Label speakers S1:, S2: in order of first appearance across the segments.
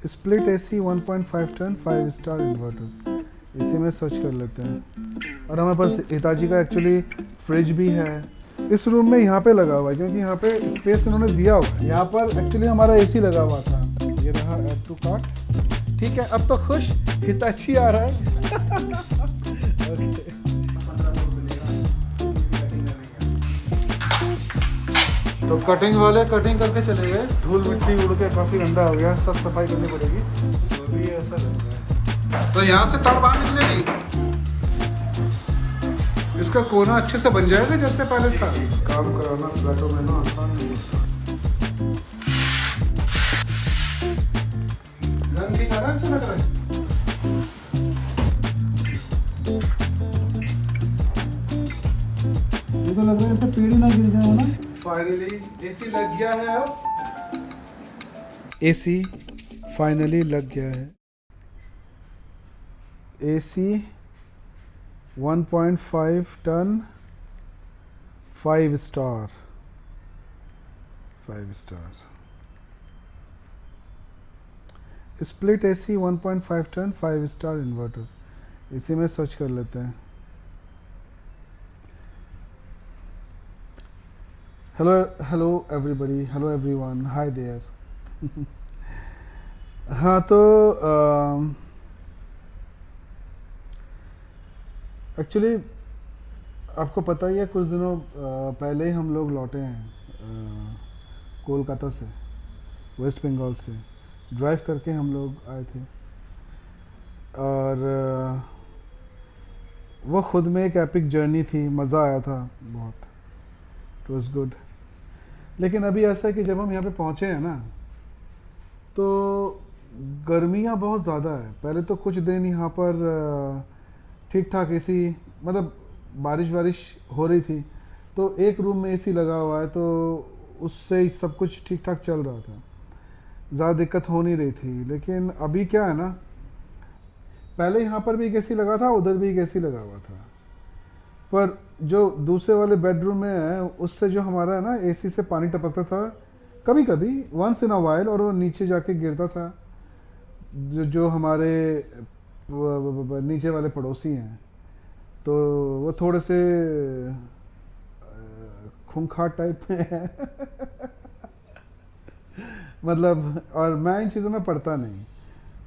S1: Split AC 1.5 ton 5 star inverter, इसी में search कर लेते हैं। और हमारे पास हिताची का एक्चुअली फ्रिज भी है इस रूम में, यहाँ पे लगा हुआ है क्योंकि यहाँ पे स्पेस उन्होंने दिया हुआ है। यहाँ पर एक्चुअली हमारा एसी लगा हुआ था। ये रहा ऐड टू कार्ट। ठीक है, अब तो खुश हिताची आ रहा है। okay. तो कटिंग वाले कटिंग करके चले गए, धूल मिट्टी उड़ के काफ़ी गंदा हो गया, सब सफाई करनी पड़ेगी। तो भी ऐसा लग रहा है, तो यहाँ से तार बाहर निकलेगी, इसका कोना अच्छे से बन जाएगा जैसे पहले था। काम कराना फ्लैटों में ना आसान नहीं होता। रंग ठीक आ रहा है, अच्छा लग रहा है। ये तो लग रहा है इससे पीढ़ी ना गिर जाए ना। फाइनली एसी लग गया है। अब एसी फाइनली लग गया है। AC 1.5 ton 5 star 5 star split AC 1.5 ton 5 star inverter, इसी में सर्च कर लेते हैं। Hello everybody, hello everyone, hi there. हाँ तो एक्चुअली आपको पता ही है, कुछ दिनों पहले ही हम लोग लौटे हैं कोलकाता से, वेस्ट बंगाल से ड्राइव करके हम लोग आए थे। और वो खुद में एक एपिक जर्नी थी, मज़ा आया था बहुत, इट वॉज गुड। लेकिन अभी ऐसा है कि जब हम यहाँ पे पहुँचे हैं ना, तो गर्मियाँ बहुत ज़्यादा है। पहले तो कुछ दिन यहाँ पर ठीक ठाक एसी, मतलब बारिश हो रही थी तो एक रूम में एसी लगा हुआ है, तो उससे सब कुछ ठीक ठाक चल रहा था, ज़्यादा दिक्कत हो नहीं रही थी। लेकिन अभी क्या है ना, पहले यहाँ पर भी एक एसी लगा था, उधर भी एक एसी लगा हुआ था, पर जो दूसरे वाले बेडरूम में है उससे जो हमारा है ना एसी से पानी टपकता था कभी कभी, वंस इन अ वाइल, और वो नीचे जाके गिरता था। जो हमारे नीचे वाले पड़ोसी हैं, तो वो थोड़े से खूंखार टाइप में है। मतलब, और मैं इन चीज़ों में पढ़ता नहीं,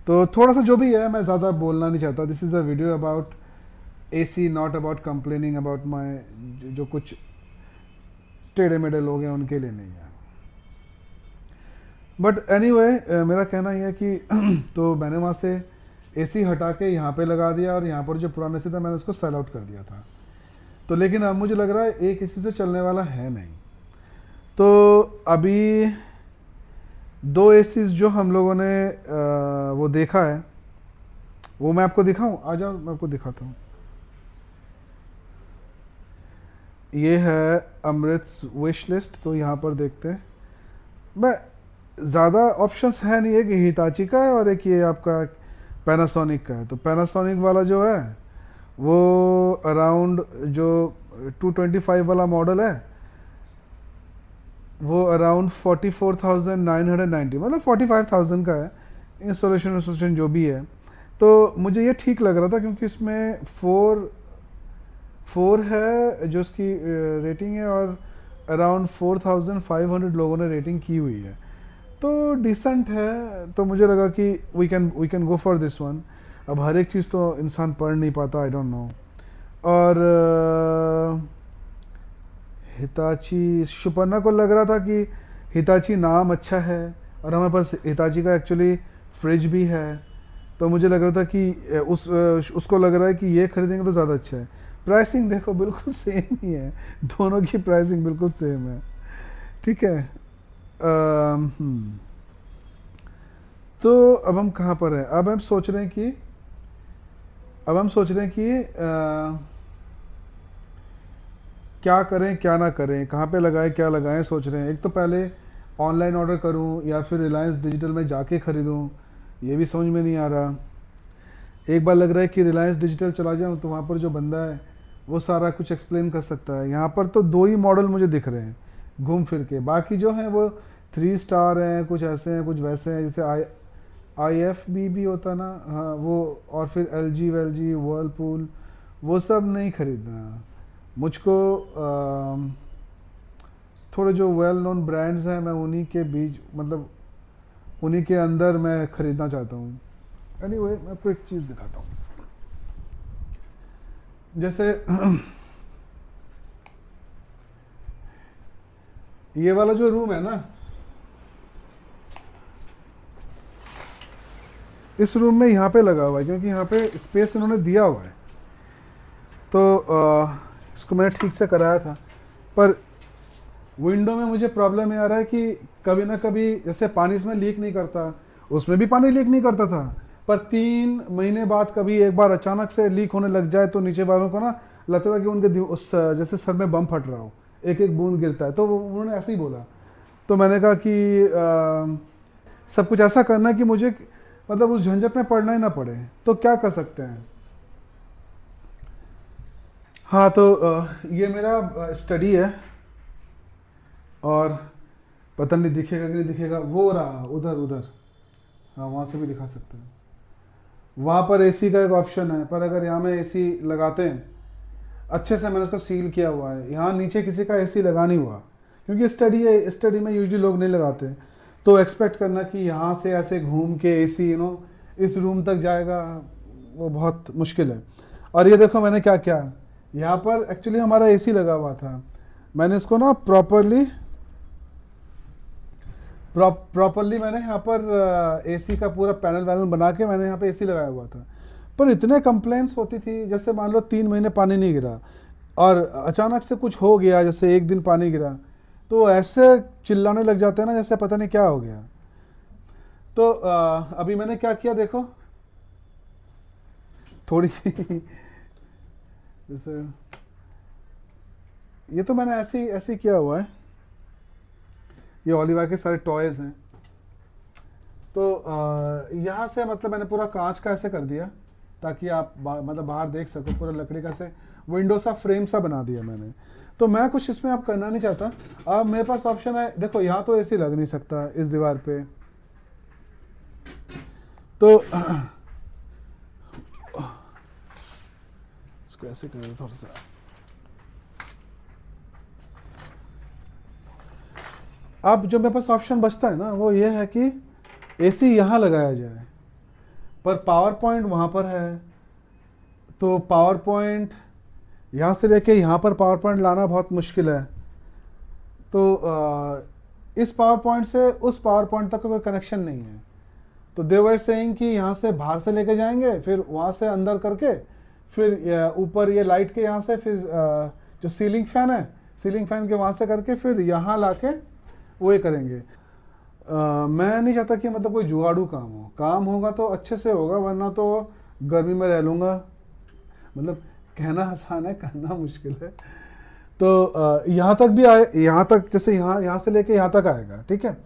S1: तो थोड़ा सा जो भी है मैं ज़्यादा बोलना नहीं चाहता। This is a video about AC, not about complaining about my जो कुछ टेढ़े मेढ़े लोग हैं उनके लिए नहीं है। बट एनीवे मेरा कहना यह है कि तो मैंने वहाँ से एसी हटा के यहाँ पे लगा दिया, और यहाँ पर जो पुराना एसी था मैंने उसको सेल आउट कर दिया था। तो लेकिन अब मुझे लग रहा है एक एसी से चलने वाला है नहीं, तो अभी दो एसीज जो हम लोगों ने वो देखा है, वो मैं आपको दिखाऊं, आ जाओ मैं आपको दिखाता हूँ। ये है अमृत विश लिस्ट, तो यहाँ पर देखते हैं। मैं ज़्यादा ऑप्शंस है नहीं, एक हिताची का है और एक ये आपका पैनासोनिक का है। तो पैनासोनिक वाला जो है वो अराउंड जो 225 वाला मॉडल है वो अराउंड 44,990, मतलब 45,000 का है। इंस्टॉलेशन जो भी है, तो मुझे ये ठीक लग रहा था क्योंकि इसमें फोर है जो इसकी रेटिंग है, और अराउंड 4,500 लोगों ने रेटिंग की हुई है, तो डिसेंट है। तो मुझे लगा कि we can go for this one. अब हर एक चीज़ तो इंसान पढ़ नहीं पाता, आई डोंट नो। और हिताची, शुपर्णा को लग रहा था कि हिताची नाम अच्छा है, और हमारे पास हिताची का एक्चुअली फ्रिज भी है, तो मुझे लग रहा था कि उसको लग रहा है कि ये खरीदेंगे तो ज़्यादा अच्छा है। प्राइसिंग देखो बिल्कुल सेम ही है, दोनों की प्राइसिंग बिल्कुल सेम है। ठीक है। तो अब हम कहाँ पर हैं, अब हम सोच रहे हैं कि क्या करें क्या ना करें, कहाँ पे लगाएं क्या लगाएं, सोच रहे हैं। एक तो पहले ऑनलाइन ऑर्डर करूं या फिर रिलायंस डिजिटल में जाके ख़रीदूं, ये भी समझ में नहीं आ रहा। एक बार लग रहा है कि रिलायंस डिजिटल चला जाऊं तो वहाँ पर जो बंदा है वो सारा कुछ एक्सप्लेन कर सकता है। यहाँ पर तो दो ही मॉडल मुझे दिख रहे हैं घूम फिर के, बाकी जो हैं वो 3 स्टार हैं, कुछ ऐसे हैं कुछ वैसे हैं, जैसे IFB भी होता ना, हाँ वो, और फिर LG वेलजी वर्लपूल, वो सब नहीं खरीदना मुझको। थोड़े जो वेल नोन ब्रांड्स हैं मैं उन्हीं के बीच, मतलब उन्हीं के अंदर मैं खरीदना चाहता हूँ। एनीवे मैं आपको एक चीज़ दिखाता हूँ। जैसे ये वाला जो रूम है ना, इस रूम में यहाँ पे लगा हुआ है क्योंकि यहाँ पे स्पेस इन्होंने दिया हुआ है, तो इसको मैंने ठीक से कराया था। पर विंडो में मुझे प्रॉब्लम ये आ रहा है कि कभी ना कभी जैसे पानी इसमें लीक नहीं करता, उसमें भी पानी लीक नहीं करता था, पर 3 महीने बाद कभी एक बार अचानक से लीक होने लग जाए तो नीचे वालों को ना लगता था कि उनके उस जैसे सर में बम फट रहा हो, एक एक बूंद गिरता है। तो उन्होंने ऐसे ही बोला। तो मैंने कहा कि सब कुछ ऐसा करना है कि मुझे मतलब उस झंझट में पड़ना ही ना पड़े, तो क्या कर सकते हैं। हाँ तो ये मेरा स्टडी है, और पता नहीं दिखेगा कि नहीं दिखेगा, वो रहा उधर उधर, हाँ वहाँ से भी दिखा सकते हैं। वहाँ पर एसी का एक ऑप्शन है, पर अगर यहाँ में एसी लगाते हैं अच्छे से, मैंने उसको सील किया हुआ है, यहाँ नीचे किसी का एसी लगा नहीं हुआ क्योंकि स्टडी है, स्टडी में यूजली लोग नहीं लगाते। तो एक्सपेक्ट करना कि यहाँ से ऐसे घूम के एसी इस रूम तक जाएगा, वो बहुत मुश्किल है। और ये देखो मैंने क्या किया, यहाँ पर एक्चुअली हमारा एसी लगा हुआ था, मैंने इसको ना प्रॉपरली मैंने यहाँ पर एसी का पूरा पैनल वैनल बना के मैंने यहाँ पे एसी लगाया हुआ था। पर इतने कंप्लेंट्स होती थी, जैसे मान लो 3 महीने पानी नहीं गिरा और अचानक से कुछ हो गया, जैसे एक दिन पानी गिरा, तो ऐसे चिल्लाने लग जाते हैं ना जैसे पता नहीं क्या हो गया। तो अभी मैंने क्या किया देखो, थोड़ी जैसे ये तो मैंने ऐसे ऐसे किया हुआ है, ये ओलिवा के सारे टॉयज हैं। तो यहाँ से मतलब मैंने पूरा कांच का ऐसे कर दिया ताकि आप मतलब बाहर देख सको, पूरा लकड़ी का से विंडो सा फ्रेम सा बना दिया मैंने। तो मैं कुछ इसमें आप करना नहीं चाहता। अब मेरे पास ऑप्शन है, देखो यहाँ तो एसी लग नहीं सकता इस दीवार पे, तो इसको ऐसे कर दो थोड़ा सा। अब जो मेरे पास ऑप्शन बचता है ना वो ये है कि एसी यहाँ लगाया जाए, पर पावर पॉइंट वहाँ पर है, तो पावर पॉइंट यहाँ से लेके यहाँ पर पावर पॉइंट लाना बहुत मुश्किल है। तो इस पावर पॉइंट से उस पावर पॉइंट तक का कोई कनेक्शन नहीं है। तो दे वर सेइंग कि यहाँ से बाहर से लेके जाएंगे, फिर वहाँ से अंदर करके, फिर ऊपर ये लाइट के यहाँ से, फिर जो सीलिंग फैन है, सीलिंग फैन के वहाँ से करके फिर यहाँ ला के वो ये करेंगे। मैं नहीं चाहता कि मतलब कोई जुगाड़ू काम हो, काम होगा तो अच्छे से होगा, वरना तो गर्मी में रह लूँगा। मतलब कहना आसान है, करना मुश्किल है। तो यहाँ तक भी आए, यहाँ तक जैसे यहाँ से लेके यहाँ तक आएगा, ठीक है।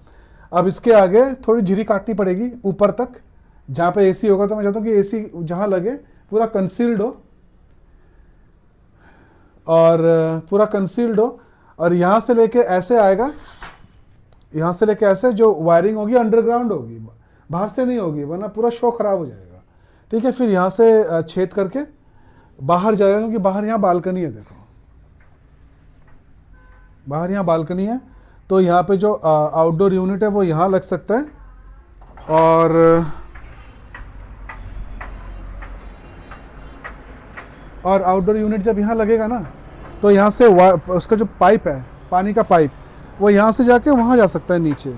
S1: अब इसके आगे थोड़ी झिरी काटनी पड़ेगी ऊपर तक, जहाँ पे एसी होगा। तो मैं चाहता हूँ कि एसी जहाँ लगे पूरा कंसील्ड हो, और पूरा कंसील्ड हो, और यहाँ से लेके ऐसे आएगा, यहाँ से लेके ऐसे जो वायरिंग होगी अंडरग्राउंड होगी, बाहर से नहीं होगी, वरना पूरा शो खराब हो जाएगा, ठीक है। फिर यहाँ से छेद करके बाहर जाएगा, क्योंकि बाहर यहाँ बालकनी है, देखो बाहर यहाँ बालकनी है। तो यहाँ पे जो आउटडोर यूनिट है वो यहाँ लग सकता है, और आउटडोर यूनिट जब यहाँ लगेगा ना, तो यहाँ से उसका जो पाइप है, पानी का पाइप, वो यहाँ से जाके वहाँ जा सकता है नीचे।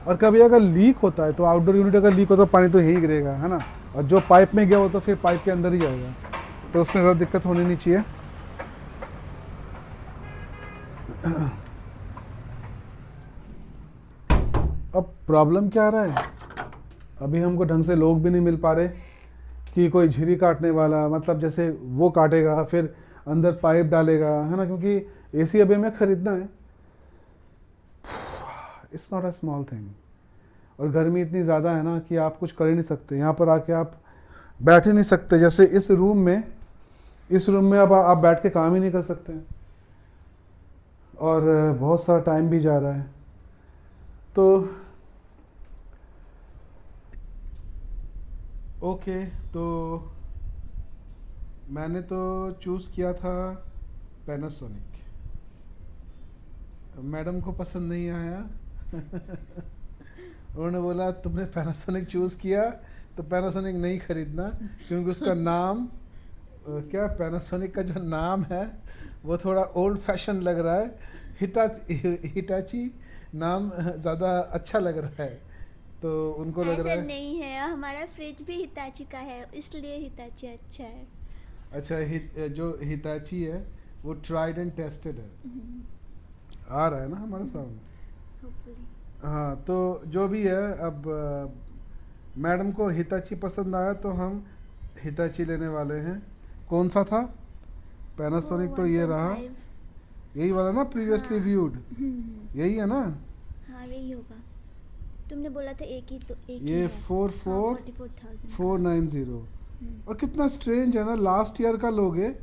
S1: और कभी अगर लीक होता है तो आउटडोर यूनिट अगर लीक हो तो पानी तो यहीं गिरेगा, है ना, और जो पाइप में गया वो तो फिर पाइप के अंदर ही जाएगा, तो उसमें ज़्यादा दिक्कत होनी नहीं चाहिए। अब प्रॉब्लम क्या आ रहा है, अभी हमको ढंग से लोग भी नहीं मिल पा रहे कि कोई झिरी काटने वाला, मतलब जैसे वो काटेगा फिर अंदर पाइप डालेगा, है ना, क्योंकि एसी अभी हमें ख़रीदना है। It's not a small thing. और गर्मी इतनी ज़्यादा है ना कि आप कुछ कर ही नहीं सकते, यहाँ पर आके आप बैठ ही नहीं सकते। जैसे इस रूम में अब आप बैठ के काम ही नहीं कर सकते, और बहुत सारा टाइम भी जा रहा है। तो ओके, तो मैंने तो चूज़ किया था पैनासोनिक। मैडम को पसंद नहीं आया। उन्होंने बोला तुमने पैनासोनिक चूज़ किया तो पैनासोनिक नहीं खरीदना, क्योंकि उसका नाम क्या, पैनासोनिक का जो नाम है वो थोड़ा ओल्ड फैशन लग रहा है। हिटाची नाम ज़्यादा अच्छा लग रहा है, तो उनको लग रहा
S2: ऐसा
S1: है।
S2: नहीं है, हमारा फ्रिज भी हिताची का है, इसलिए हिताची अच्छा है।
S1: अच्छा, जो हिताची है वो ट्राइड एंड टेस्टेड है। आ रहा है ना हमारे सामने।
S2: होपफुली।
S1: हाँ, तो जो भी है, अब मैडम को हिताची पसंद आया तो हम हिताची लेने वाले हैं। कौन सा था? पैनासोनिक तो ये रहा,
S2: 1.5।
S1: यही वाला ना, प्रीवियसली
S2: हाँ।
S1: व्यूड, यही है ना?
S2: हाँ वही होगा, तुमने बोला था एक ही, तो एक ही
S1: ये
S2: है।
S1: 44,490।
S2: 44,000।
S1: और कितना स्ट्रेंज है ना, लास्ट ईयर का लोगे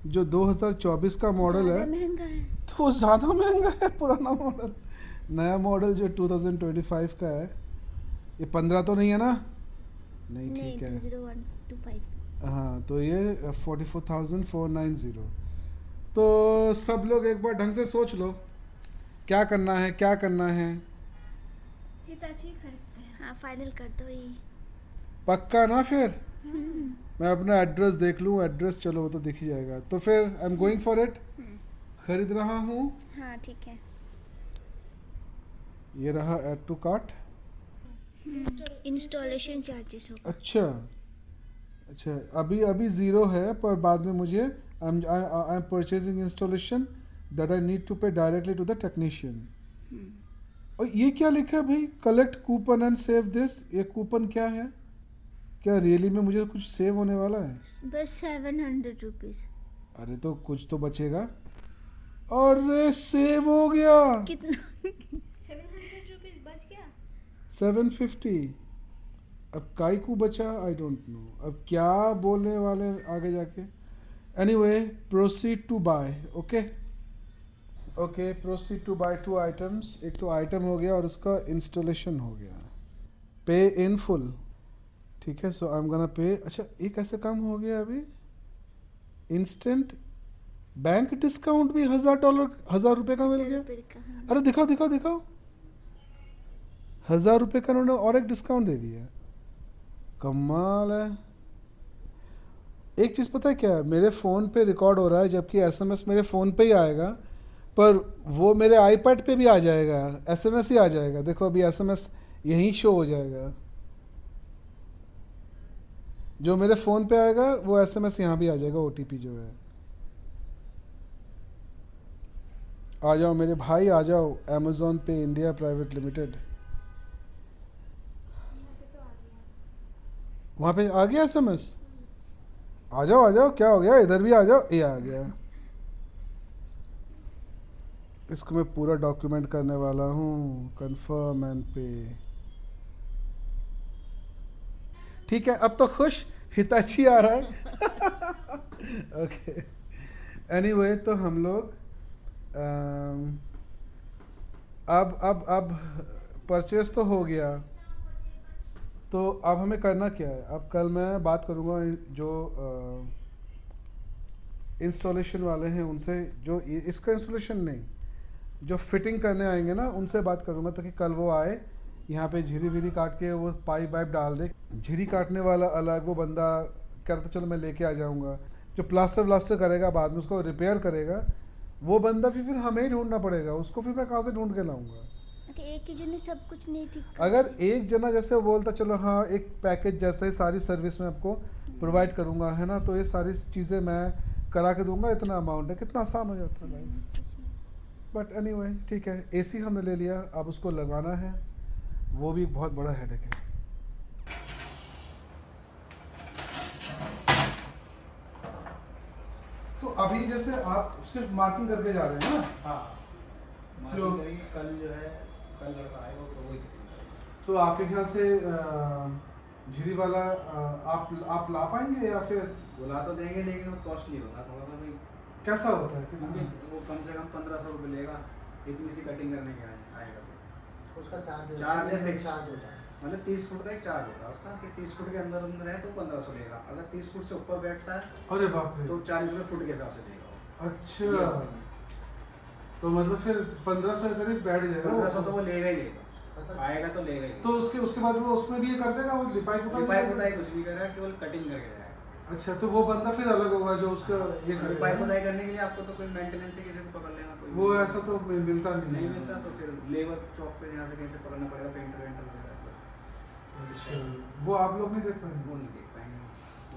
S1: जो 2024 का मॉडल है,
S2: महंगा है।
S1: तो वो ज़्यादा महंगा है पुराना मॉडल। नया मॉडल जो 2025 का है, ये 15 तो नहीं है ना? नहीं, ठीक है।
S2: 20125।
S1: हाँ, तो ये 44,490। तो सब लोग एक बार ढंग से सोच लो, क्या करना है, क्या करना है।
S2: हिताची खरीदते हैं। हाँ फाइनल कर दो ये।
S1: पक्का ना? फिर मैं अपना एड्रेस देख लूँ, एड्रेस चलो वो तो दिख ही जाएगा। तो फिर I am going for it, खरीद रहा हूँ।
S2: हाँ ठीक है।
S1: ये रहा add to cart.
S2: Installation charges होगा।
S1: अच्छा अच्छा, अभी अभी ज़ीरो है, पर बाद में मुझे I am purchasing installation that I need to pay directly to the technician. और ये क्या लिखा है भाई, collect coupon and save this, ये कूपन क्या है? क्या रियली में मुझे कुछ सेव होने वाला है?
S2: बस 700 रुपीज़।
S1: अरे तो कुछ तो बचेगा। अरे सेव हो गया,
S2: कितना? 700 रुपीज़ बच गया।
S1: 750। अब काई को बचा, आई डोंट नो अब क्या बोलने वाले आगे जाके। Anyway, proceed to buy. Okay okay, proceed to buy 2 items. एक तो आइटम हो गया और उसका इंस्टॉलेशन हो गया। पे इन फुल, ठीक है। सो आई एम गोना पे। अच्छा, एक ऐसा काम हो गया अभी, इंस्टेंट बैंक डिस्काउंट भी $1,000, $1,000 का मिल गया।
S2: हाँ।
S1: अरे दिखाओ दिखाओ दिखाओ, $1,000 का उन्होंने और एक डिस्काउंट दे दिया। कमाल है। एक चीज़ पता है क्या है, मेरे फ़ोन पे रिकॉर्ड हो रहा है, जबकि एसएमएस मेरे फ़ोन पे ही आएगा, पर वो मेरे आईपैड पे भी आ जाएगा, एसएमएस ही आ जाएगा। देखो अभी एसएमएस यहीं शो हो जाएगा, जो मेरे फ़ोन पे आएगा वो एसएमएस यहाँ भी आ जाएगा, ओटीपी जो है। आ जाओ मेरे भाई, आ जाओ, अमेज़ॉन पे इंडिया प्राइवेट लिमिटेड। वहाँ पे आ गया एसएमएस। आ जाओ, क्या हो गया, इधर भी आ जाओ। ये आ गया। इसको मैं पूरा डॉक्यूमेंट करने वाला हूँ, कंफर्म एंड पे। ठीक है, अब तो खुश, हिताची आ रहा है। ओके, एनीवे, तो हम लोग अब परचेस तो हो गया, तो अब हमें करना क्या है? अब कल मैं बात करूँगा जो इंस्टॉलेशन वाले हैं उनसे, जो इसका इंस्टॉलेशन नहीं, जो फिटिंग करने आएंगे ना, उनसे बात करूँगा, ताकि कल वो आए यहाँ पे झिरी विरी काट के वो पाइप वाइप डाल दे। झिरी काटने वाला अलग, वो बंदा कहता चलो मैं लेके आ जाऊँगा। जो प्लास्टर व्लास्टर करेगा बाद में, उसको रिपेयर करेगा, वो बंदा फिर हमें ही ढूंढना पड़ेगा। उसको फिर मैं कहाँ से ढूंढ के लाऊंगा?
S2: एक ही जने सब कुछ नहीं ठीक कर।
S1: अगर एक जना जैसे वो बोलता चलो हाँ एक पैकेज जैसे ही सारी सर्विस मैं आपको प्रोवाइड करूँगा, है ना, तो ये सारी चीज़ें मैं करा के दूंगा, इतना अमाउंट है, कितना आसान हो जाता है लाइफ। बट एनीवे, ठीक है, एसी हमने ले लिया, अब उसको लगाना है, वो भी बहुत बड़ा हेडेक है। तो अभी जैसे आप सिर्फ मार्किंग करके जा रहे हैं ना?
S3: हाँ,
S1: जो
S3: कल जो है, कल लड़का आएगा तो वही।
S1: तो आपके ख्याल से झिरी वाला आप ला पाएंगे या फिर?
S3: बुला तो देंगे, लेकिन वो कॉस्टली होता है थोड़ा सा भाई।
S1: कैसा होता है?
S3: क्योंकि वो कम से कम 1500 रुपये लेगा, इतनी सी कटिंग करने के आएगा।
S4: उसका चार्ज
S3: चार्ज है फिक्स।
S4: चार्ज होता है।
S3: मतलब 30 फुट का एक चार्ज होता है उसका कि 30 फुट के अंदर अंदर है तो 1500 लेगा, अगर 30 फुट से ऊपर बैठता है
S1: अरे बाप रे।
S3: तो 40 रुपये फुट के हिसाब से देगा वो।
S1: अच्छा, तो मतलब फिर 1500 के करीब बैठ जाएगा
S3: 1500 तो वो लेगा ही लेगा, आएगा तो लेगा ही।
S1: तो उसके बाद वो उसमें भी ये कर देगा, वो लिपाई
S3: लिपाई पुताई कुछ नहीं करेगा, केवल कटिंग करके जाएगा।
S1: अच्छा, तो वो बंदा फिर अलग होगा जो उसका ये
S3: लिपाई
S1: करेगा।
S3: पुताई करने के लिए आपको तो कोई मेंटेनेंस से किसी को पकड़ लेना, कोई
S1: वो ऐसा तो मिलता नहीं
S3: नहीं
S1: है।
S3: मिलता, तो फिर लेबर चौक पे यहाँ से कहीं से पकड़ना पड़ेगा, पेंटर वेंटर वगैरह।
S1: अच्छा, वो आप लोग नहीं देख पाएंगे?
S3: वो नहीं देख पाएंगे,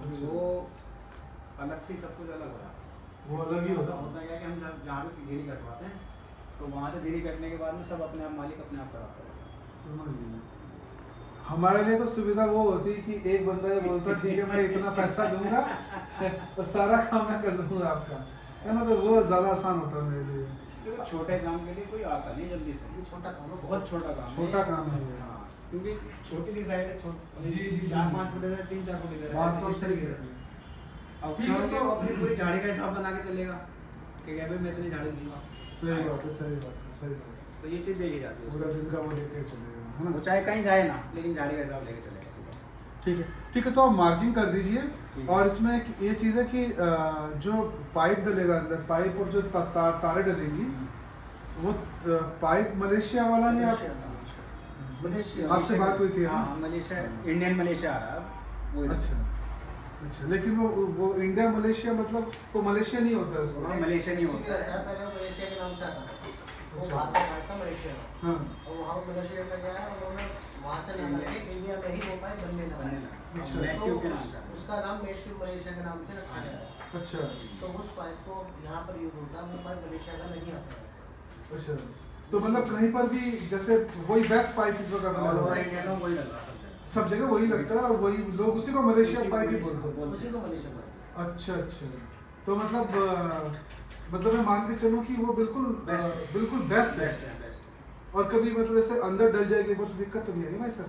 S1: अच्छा।
S3: वो अलग से सब कुछ अलग हो रहा है।
S1: वो अलग ही होता
S3: होता क्या है कि हम जब जहाँ पे घेरी कटवाते हैं तो वहाँ से घेरी कटने के बाद में सब अपने आप मालिक अपने आप कराता है।
S1: समझ गए। हमारे लिए तो सुविधा वो होती कि एक बंदा ये बोलता ठीक है मैं इतना पैसा दूंगा तो सारा काम मैं कर दूंगा आपका, है ना, तो वो ज़्यादा आसान होता है मेरे लिए।
S3: क्योंकि छोटे काम के लिए कोई आता नहीं जल्दी से, ये छोटा काम है, बहुत छोटा काम है।
S1: छोटा काम है ये।
S3: हाँ, क्योंकि छोटी सी साइड है,
S1: जी,
S3: 4-5 फुट इधर 3-4 फुट इधर है,
S1: बात तो
S3: इस
S1: सही
S3: तरीके
S1: है।
S3: से। अब
S1: ठीक है,
S3: क्योंकि
S1: तो-
S3: वो अपनी पूरी झाड़ी का हिसाब बना के चलेगा कि भाई मैं इतनी झाड़ी दूंगा,
S1: सही बात है, सही बात है, सही बात है।
S3: तो ये चीज़ देखी जाती है।
S1: पूरा दिन का वो लेके चलेगा, है
S3: वो
S1: ना।
S3: चाहे कहीं जाए ना, लेकिन झाड़ी का हिसाब लेके चलेगा।
S1: ठीक है, तो आप मार्किंग कर दीजिए।
S3: ठीक है।
S1: और इसमें ये चीज़ है कि जो पाइप डलेगा अंदर, पाइप और जो तारे डलेंगी, वो पाइप मलेशिया वाला है आप?
S3: मलेशिया
S1: आपसे बात हुई थी,
S3: हाँ,
S1: हाँ?
S3: मलेशिया, इंडियन मलेशिया आ रहा है वो।
S1: अच्छा अच्छा, लेकिन वो इंडिया मलेशिया मतलब तो मलेशिया नहीं होता है उसमें?
S3: हाँ, मलेशिया नहीं होता है।
S4: पहले मलेशिया के नाम से आता था, वो
S1: अच्छा।
S4: बाद में आया था मलेशिया में।
S1: हाँ,
S4: और वहाँ मलेशिया में गया, उन्होंने वहाँ से लगा के इंडिया में ही वो पाइप बनने लगा है।
S1: अच्छा।
S3: मैट्यू के नाम से।
S4: तो उसका नाम मैट्यू मलेशिया के नाम से रखा गया है।
S1: अच्छा
S4: तो उस पाइप को यहाँ पर यूज होता है, वो पाइप मलेशिया का नहीं आता है।
S1: अच्छा, तो मतलब कहीं पर भी जैसे वही बेस्ट पाइप इस वक्त
S3: ऑल
S1: available
S3: ओवर
S1: है।
S3: इंडिया में वही लग रहा है
S1: सब जगह वही लगता है और वही लोग उसी को मलेशिया
S3: उसी को
S1: पाइप ही
S3: मलेशिया
S1: बोलते हैं।
S4: उसी को मलेशिया पाइप।
S1: अच्छा अच्छा, तो मतलब मैं मान के चलूँ कि वो बिल्कुल
S3: Best।
S1: बिल्कुल बेस्ट है।
S3: बेस्ट है, बेस्ट है।
S1: और कभी मतलब ऐसे अंदर डल जाएगी बहुत दिक्कत तो नहीं आएगी भाई सर?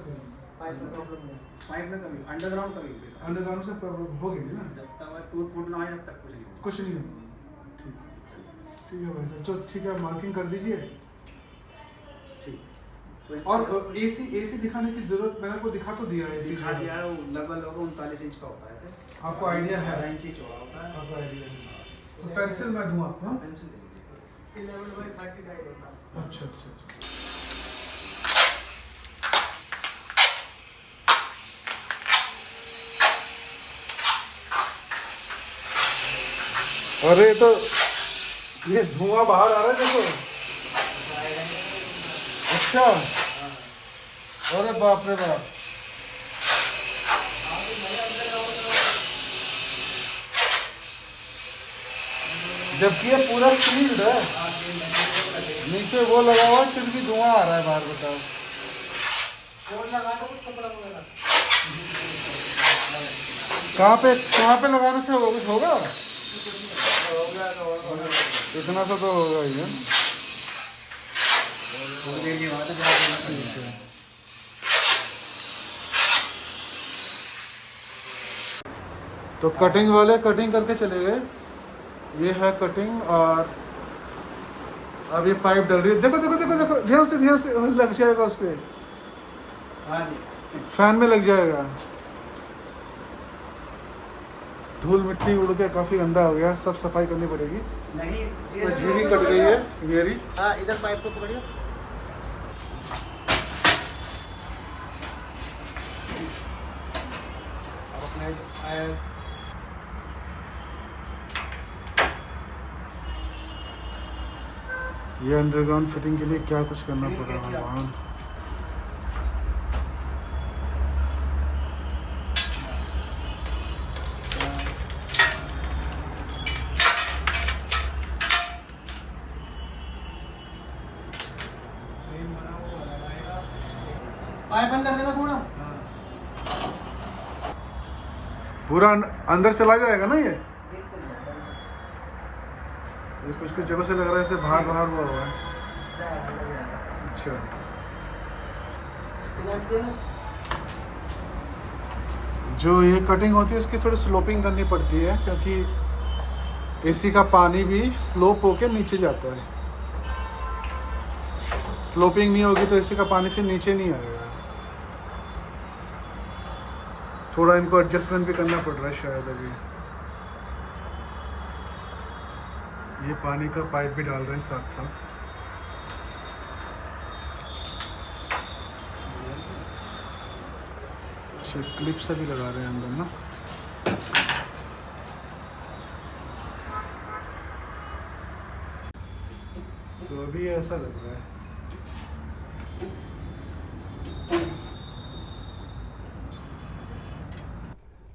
S4: पाइप में प्रॉब्लम नहीं।
S3: पाइप में कभी अंडरग्राउंड कभी भी
S1: अंडरग्राउंड से प्रॉब्लम होगी नहीं ना?
S3: जब तक वह टूट फूट ना हो जब तक कुछ नहीं होगा।
S1: कुछ नहीं होगा। ठीक है भाई साहब, चलो ठीक है, मार्किंग कर दीजिए।
S3: ठीक। तो
S1: और एसी दिखाने की जरूरत, मैंने आपको दिखा तो दिया एसी।
S3: दिखा दिया है, वो लगभग 39 इंच का होता है।
S1: आपको आइडिया है?
S3: 12 इंच ही चौड़ा होता है।
S1: आपको आइडिया है? तो पेंसिल मैं दूँ आपको? हाँ?
S3: पेंसिल दे दीजिए।
S4: 11 बाई 30 का होता है।
S1: अच्छा अच्छा अच्छा। अरे तो ये धुआं बाहर आ रहा है देखो। अच्छा, अरे बाप रे बाप। जबकि ये पूरा सील्ड है, नीचे वो लगा हुआ है, फिर भी धुआं आ रहा है बाहर, बताओ।
S4: बोर्ड लगा दो कुछ कपड़ा वगैरह।
S1: कहाँ पे लगाने से कुछ होगा? इतना सा तो होगा ही है।
S3: थोड़ी देर के बाद जब
S1: तो कटिंग वाले कटिंग करके चले गए। ये है कटिंग, और अब ये पाइप डल रही है। देखो देखो देखो देखो, ध्यान से लग जाएगा उस पर,
S3: हाँ जी,
S1: फैन में लग जाएगा। धूल मिट्टी उड़ के काफ़ी गंदा हो गया, सब सफाई करनी पड़ेगी।
S3: नहीं
S1: और झीरी कट गई है मेरी।
S4: हाँ, इधर पाइप को पकड़िए।
S3: अब अपने
S1: ये अंडरग्राउंड फिटिंग के लिए क्या कुछ करना पड़ रहा है भगवान।
S4: पाइप अंदर देना पूरा।
S1: पूरा अंदर चला जाएगा ना ये?
S4: देख कर जाएगा।
S1: ये कुछ कुछ जगह से लग रहा है ऐसे बाहर बाहर हुआ हुआ है।
S4: जाएगा, अंदर जाएगा।
S1: अच्छा,
S4: इधर देना।
S1: जो ये कटिंग होती है इसकी थोड़ी स्लोपिंग करनी पड़ती है, क्योंकि एसी का पानी भी स्लोप होके नीचे जाता है। स्लोपिंग नहीं होगी तो एसी का पानी फिर नीचे नहीं आएगा। थोड़ा इनको एडजस्टमेंट भी करना पड़ रहा है शायद अभी। ये पानी का पाइप भी डाल रहे हैं साथ साथ। अच्छा, क्लिप से भी लगा रहे हैं अंदर ना। तो अभी ऐसा लग रहा है।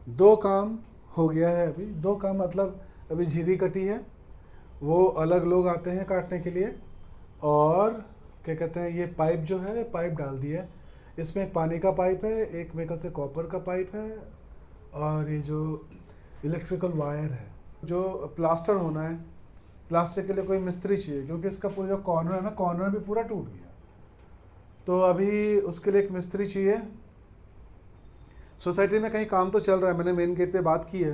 S1: दो काम हो गया है अभी। दो काम मतलब अभी झिरी कटी है, वो अलग लोग आते हैं काटने के लिए, और क्या कहते हैं ये पाइप जो है पाइप डाल दिया है। इसमें एक पानी का पाइप है, एक मेरे ख्याल से कॉपर का पाइप है, और ये जो इलेक्ट्रिकल वायर है। जो प्लास्टर होना है, प्लास्टर के लिए कोई मिस्त्री चाहिए, क्योंकि इसका पूरा जो कॉर्नर है ना, कॉर्नर भी पूरा टूट गया। तो अभी उसके लिए एक मिस्त्री चाहिए। सोसाइटी में कहीं काम तो चल रहा है, मैंने मेन गेट पे बात की है,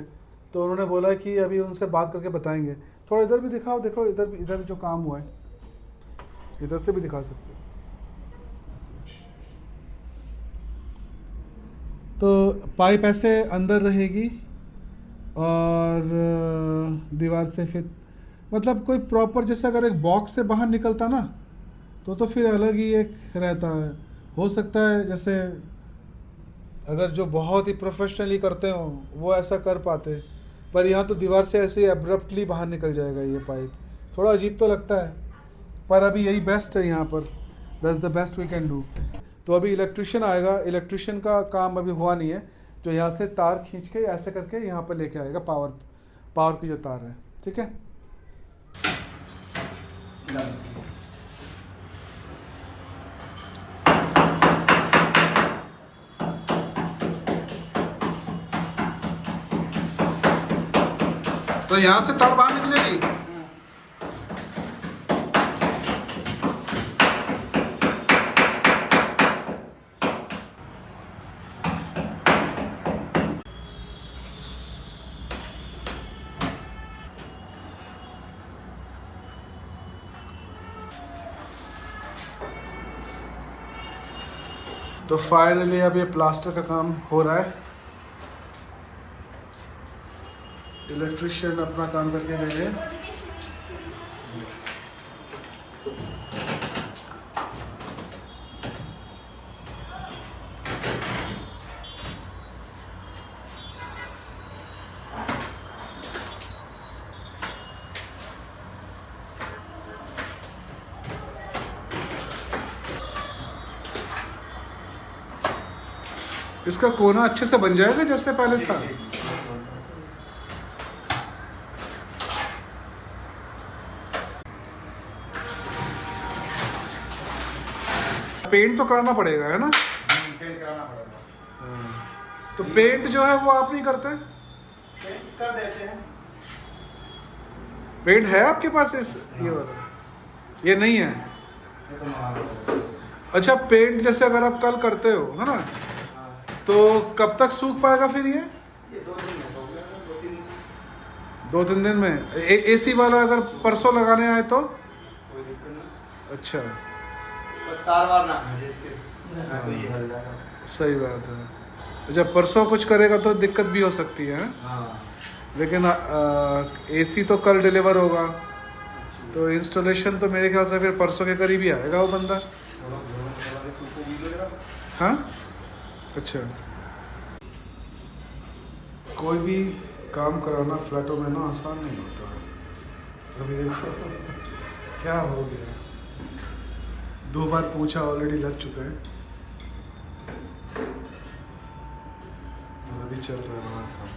S1: तो उन्होंने बोला कि अभी उनसे बात करके बताएंगे। थोड़ा इधर भी दिखाओ, देखो इधर भी, इधर जो काम हुआ है इधर से भी दिखा सकते हो ऐसे। तो पाइप ऐसे अंदर रहेगी और दीवार से फिर मतलब कोई प्रॉपर, जैसे अगर एक बॉक्स से बाहर निकलता ना तो फिर अलग ही एक रहता है। हो सकता है जैसे अगर जो बहुत ही प्रोफेशनली करते हो वो ऐसा कर पाते, पर यहाँ तो दीवार से ऐसे एब्रप्टली बाहर निकल जाएगा ये पाइप। थोड़ा अजीब तो लगता है, पर अभी यही बेस्ट है यहाँ पर। That's the best we can do. तो अभी इलेक्ट्रिशियन आएगा। इलेक्ट्रिशियन का काम अभी हुआ नहीं है, जो यहाँ से तार खींच के ऐसे करके यहाँ पर लेके आएगा, पावर की जो तार है। ठीक है, तो यहाँ से तार बाहर निकलेगी। तो फाइनली अब ये प्लास्टर का काम हो रहा है। इलेक्ट्रिशियन अपना काम करके गए हैं। इसका कोना अच्छे से बन जाएगा जैसे पहले था। पेंट तो कराना पड़ेगा, है ना?
S3: पेंट कराना पड़ेगा।
S1: तो पेंट जो है वो आप नहीं करते?
S3: पेंट कर देते हैं।
S1: पेंट है आपके पास इस ये वाला? ये नहीं है?
S3: ये तो मंगा
S1: अच्छा, पेंट जैसे अगर आप कल करते हो, है ना, तो कब तक सूख पाएगा फिर ये?
S3: 2 दिन में हो गया, 2-3
S1: 2-3 दिन में। एसी वाला अगर परसों लगाने आए तो?
S3: कोई दिक्कत नहीं।
S1: अच्छा,
S3: बस तार वार ना खींचे इसके,
S1: हाँ।
S3: तो ये हल जाएगा।
S1: सही बात है। अच्छा, परसों कुछ करेगा तो दिक्कत भी हो सकती है,
S3: हाँ।
S1: लेकिन एसी तो कल डिलीवर होगा, तो इंस्टॉलेशन तो मेरे ख्याल से फिर परसों के करीब ही आएगा वो बंदा। हाँ, अच्छा। कोई भी काम कराना फ्लैटों में ना आसान नहीं होता। अभी देखो क्या हो गया, 2 बार पूछा, ऑलरेडी लग चुका है, और अभी चल रहा है बाहर काम।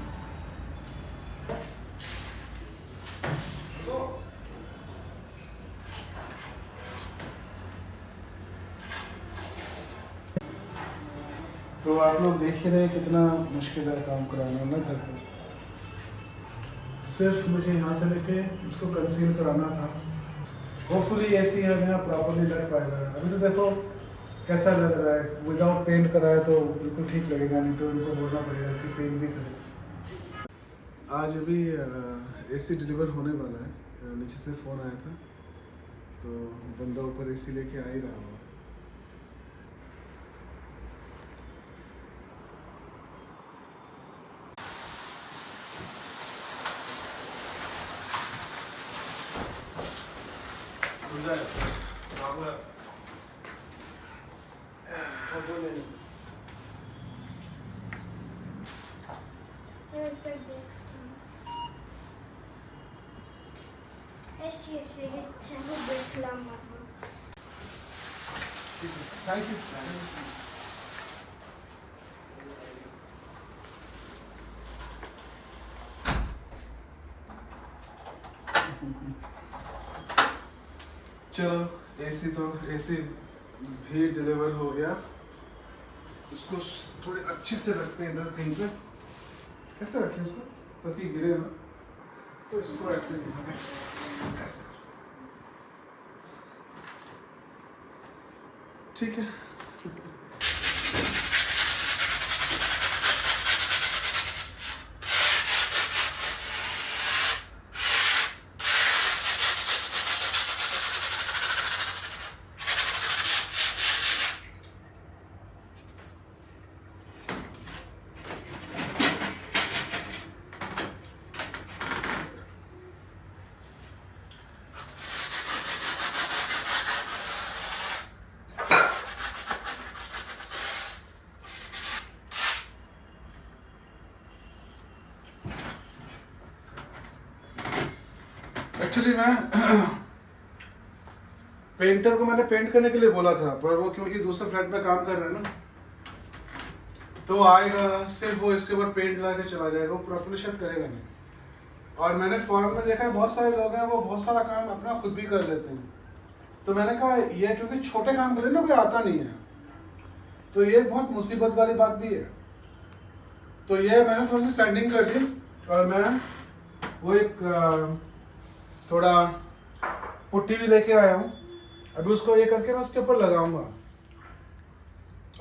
S1: तो आप लोग देख ही रहे हैं कितना मुश्किल है काम कराना ना घर पर। सिर्फ मुझे यहाँ से लेके इसको कंसील कराना था। होपफुली ऐसी है यहाँ प्रॉपरली लग पाएगा। अभी तो देखो कैसा लग रहा है, विदाउट पेंट कराया तो बिल्कुल ठीक लगेगा, नहीं तो इनको बोलना पड़ेगा कि पेंट भी करें। आज अभी एसी डिलीवर होने वाला है, नीचे से फ़ोन आया था, तो बंदा ऊपर एसी लेके आ ही रहा होगा।
S2: Jeszcze trzeba być lamą.
S1: Thank you. चलो एसी तो एसी भी डिलीवर हो गया। उसको थोड़ी अच्छे से रखते हैं इधर कहीं पे। कैसे रखें इसको ताकि गिरे ना, तो इसको ऐसे ऐसे ठीक है। एक्चुअली मैं पेंटर को मैंने पेंट करने के लिए बोला था, पर वो क्योंकि दूसरे फ्लैट में काम कर रहे हैं ना, तो आएगा सिर्फ वो इसके ऊपर पेंट लगा के चला जाएगा, वो प्रॉपर्ली शायद करेगा नहीं। और मैंने फॉरन में देखा है बहुत सारे लोग हैं वो बहुत सारा काम अपना खुद भी कर लेते हैं। तो मैंने कहा ये क्योंकि छोटे काम के लिए ना कोई आता नहीं है, तो ये बहुत मुसीबत वाली बात भी है। तो ये मैंने थोड़ी सी सैंडिंग कर दी और मैं वो एक थोड़ा पुट्टी भी लेके आया हूँ। अभी उसको ये करके मैं उसके ऊपर लगाऊंगा।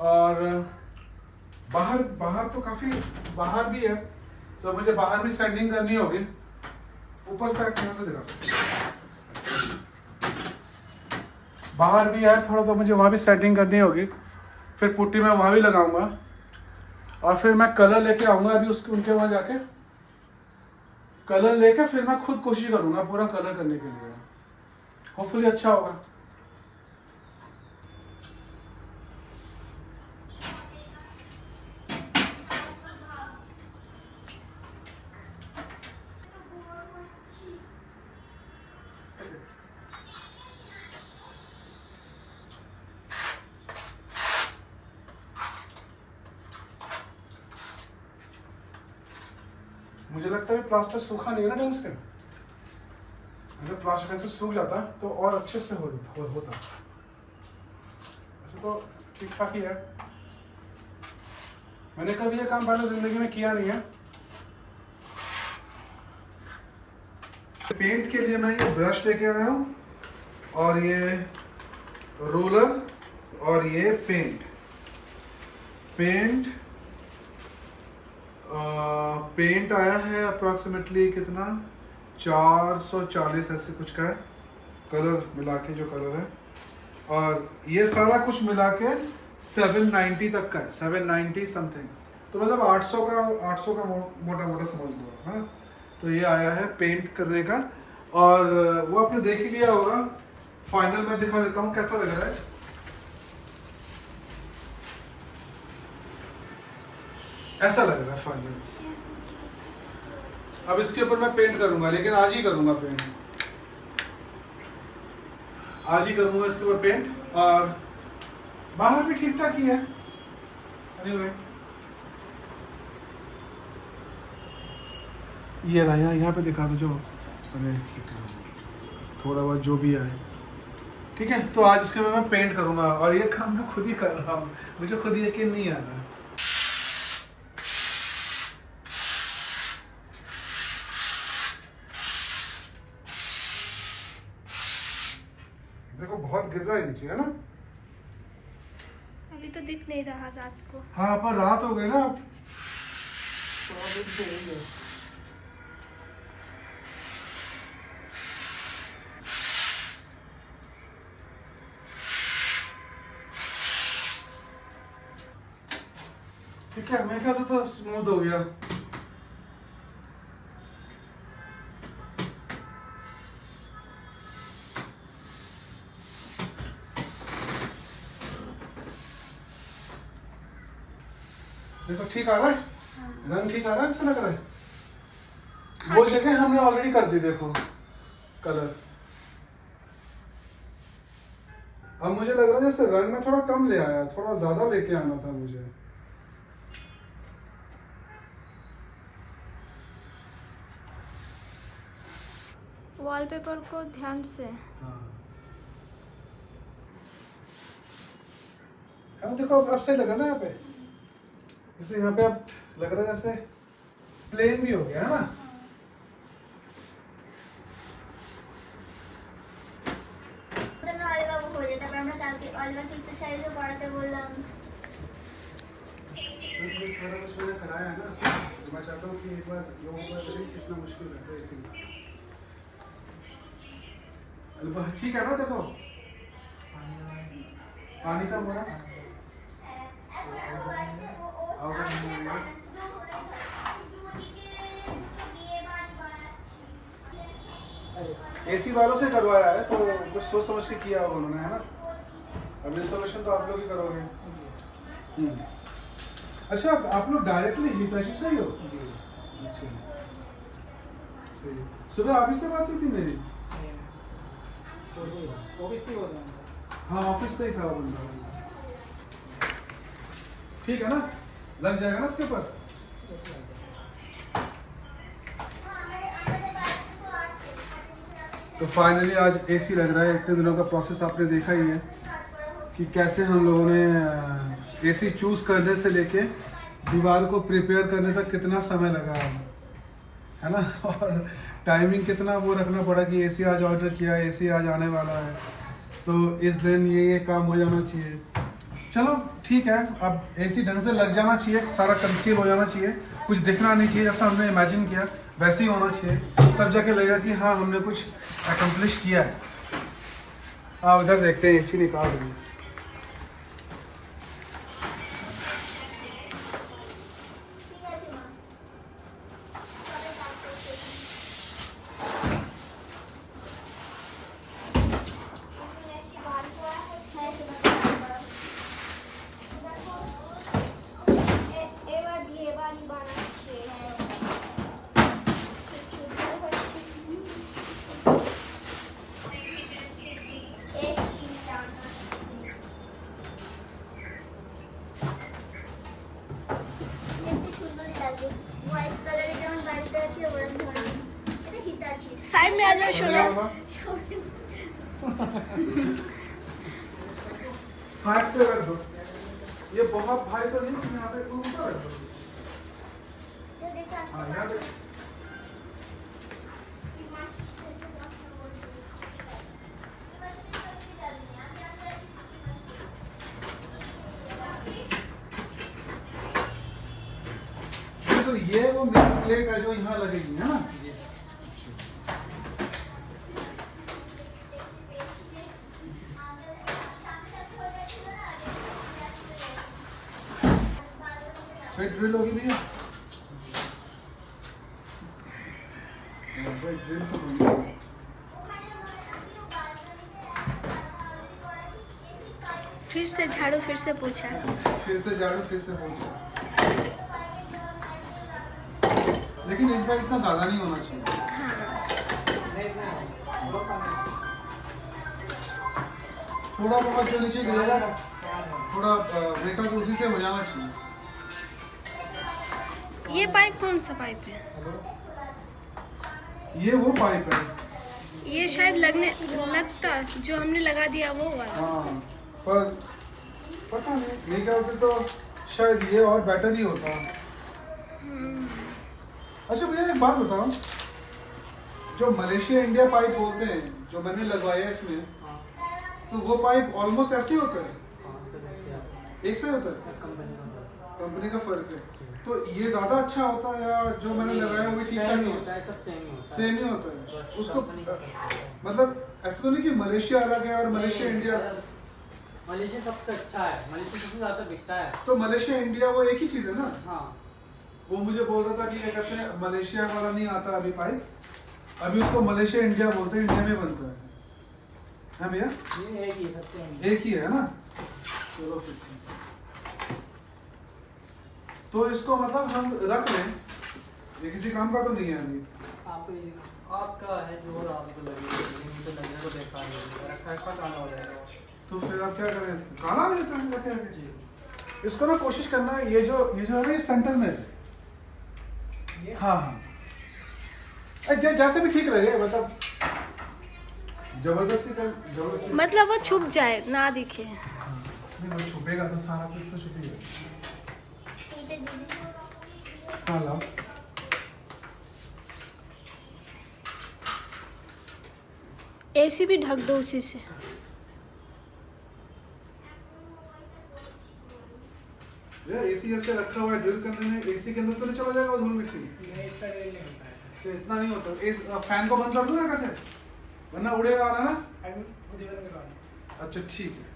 S1: और बाहर तो काफ़ी बाहर भी है, तो मुझे बाहर भी सैंडिंग करनी होगी। ऊपर से कैसे से दिखा, बाहर भी है थोड़ा, तो मुझे वहाँ भी सैंडिंग करनी होगी। फिर पुट्टी मैं वहाँ भी लगाऊंगा और फिर मैं कलर लेके आऊँगा। अभी उसके उनके वहाँ जाके कलर लेके फिर मैं खुद कोशिश करूँगा पूरा कलर करने के लिए। होपफुली अच्छा होगा। मुझे लगता है प्लास्टर सूखा नहीं है ना ढंग से। अगर प्लास्टर ढंग से सूख जाता तो और अच्छे से होता। ऐसे तो ठीक ठाक ही है। मैंने कभी ये काम पहले जिंदगी में किया नहीं है। पेंट के लिए मैं ये ब्रश लेके आया हूँ और ये रोलर और ये पेंट आया है अप्रॉक्सीमेटली कितना 440 ऐसे कुछ का है, कलर मिला के जो कलर है। और ये सारा कुछ मिला के 790 तक का है, 790 समथिंग। तो मतलब 800 का मोटा मोटा समझ लो, है। तो ये आया है पेंट करने का और वो आपने देख ही लिया होगा। फाइनल मैं दिखा देता हूँ कैसा लग रहा है। ऐसा लग रहा है फाइनल। अब इसके ऊपर मैं पेंट करूंगा, लेकिन आज ही करूंगा पेंट, आज ही करूंगा इसके ऊपर पेंट। और बाहर भी ठीक ठाक ही है। anyway, ये रहा यहाँ पे दिखा दो जो, अरे थोड़ा बहुत जो भी आए, ठीक है। तो आज इसके ऊपर मैं पेंट करूंगा और ये काम मैं खुद ही कर रहा हूँ, मुझे खुद यकीन नहीं आ रहा। देखो बहुत गिर रहा है नीचे, है ना।
S2: अभी तो दिख नहीं रहा रात को।
S1: हाँ पर रात हो गई ना। ठीक है, मेरे ख्याल से तो स्मूथ हो गया। देखो ठीक आ रहा है, रंग ठीक आ रहा है, ऐसा लग रहा है। वो जगह हमने ऑलरेडी कर दी, देखो कलर। अब मुझे लग रहा है जैसे रंग में थोड़ा कम ले आया, थोड़ा ज्यादा लेके आना था मुझे।
S2: वॉलपेपर को ध्यान से।
S1: हाँ है ना, देखो अब सही लग रहा है ना यहाँ पे, जैसे यहाँ पे अब लग रहा है जैसे प्लेन भी हो गया है ना। सारा कुछ मैंने कराया है ना, तो मैं चाहता हूँ कि एक बार लोगों को करें कितना मुश्किल रहता है इसी में। ठीक है ना, देखो पानी का बोला एसी वालों से करवाया है, तो कुछ सोच समझ के किया होगा उन्होंने, है ना। अब इंस्टॉलेशन तो आप लोग ही करोगे। अच्छा, आप लोग डायरेक्टली हिताची से ही हो? अच्छा सही। सुबह आप ही से बात हुई थी मेरी?
S3: ऑफिस से होता है।
S1: हाँ ऑफिस से ही था वो बंदा। ठीक है ना, लग जाएगा ना इसके ऊपर। तो फाइनली आज एसी लग रहा है। इतने दिनों का प्रोसेस आपने देखा ही है कि कैसे हम लोगों ने एसी चूज करने से लेके दीवार को प्रिपेयर करने तक कितना समय लगा है ना, और टाइमिंग कितना वो रखना पड़ा कि एसी आज ऑर्डर किया, एसी आज आने वाला है, तो इस दिन ये काम हो जाना चाहिए। चलो ठीक है, अब एसी ढंग से लग जाना चाहिए, सारा कंसील हो जाना चाहिए, कुछ दिखना नहीं चाहिए, जैसा हमने इमेजिन किया वैसे ही होना चाहिए, तब जाके लगेगा कि हाँ हमने कुछ अकम्प्लिश किया है। आप इधर देखते हैं एसी निकाल रही है।
S2: साइड में आ जाओ शोना।
S1: हाँ इस पे रख दो, ये बहुत भारी तो नहीं, यहाँ पे ऊपर रख दो। हाँ यहाँ पे तो ये वो मेन प्लेट है जो यहाँ लगेगी, है ना। फिट ड्रिल होगी भैया, ड्रिल तो होगी।
S2: फिर से झाड़ू, फिर से पूछा।
S1: फिर से झाड़ू, फिर से पोंछा। लेकिन इस बार इतना ज्यादा नहीं होना चाहिए। थोड़ा बहुत जो नीचे गिरेगा, थोड़ा ब्रेका तो उसी से हो जाना चाहिए।
S2: ये पाइप कौन सा पाइप है?
S1: ये वो पाइप है।
S2: ये शायद लगता जो हमने लगा दिया वो वाला।
S1: हाँ पर पता नहीं, मेरे ख्याल से तो शायद ये और बेटर ही होता। अच्छा भैया एक बात बताओ, जो मलेशिया इंडिया पाइप बोलते हैं जो मैंने लगवाया इसमें, तो वो पाइप ऑलमोस्ट ऐसे ही होता है, एक से होता है, कंपनी का फर्क है। तो ये ज्यादा अच्छा होता है या जो मैंने लगाया वो भी ठीक ठाक ही होता है? सेम ही होता है उसको, मतलब ऐसा तो नहीं कि मलेशिया अलग है और मलेशिया इंडिया।
S3: मलेशिया सबसे अच्छा है, मलेशिया सबसे ज्यादा बिकता है।
S1: तो मलेशिया इंडिया वो एक ही चीज है ना।
S3: हाँ
S1: वो मुझे बोल रहा था कि क्या कहते हैं, मलेशिया वाला नहीं आता अभी पाइप, अभी उसको मलेशिया इंडिया बोलते हैं, इंडिया में बनता है भैया?
S3: ये एक ही सबसे
S1: एक ही है ना। चलो फिर तो इसको मतलब हम रख लें, ये किसी काम का तो नहीं है अभी।
S3: आपका है जो आपको लगे, मुझे लगेगा तो बेकार है, रखा काला हो जाएगा।
S1: तो फिर आप क्या करें, काला हो जाता है क्या है? इसको ना कोशिश करना है, ये जो है ना ये सेंटर में है। हाँ हाँ जैसे भी ठीक लगे, मतलब जबरदस्ती
S2: मतलब वो छुप जाए ना दिखे।
S1: नहीं वो छुपेगा तो सारा कुछ तो छुपेगा। हाँ लाओ।
S2: एसी भी ढक दो उसी से।
S1: यार एसी जैसे रखा हुआ है ड्रिल करने में, एसी के अंदर तो नहीं चला जाएगा धूल मिट्टी?
S3: नहीं, इतना रेल नहीं होता है।
S1: तो इतना नहीं होता। फैन को बंद कर दूंगा कैसे, वरना उड़ेगा आ रहा ना। अच्छा ठीक है।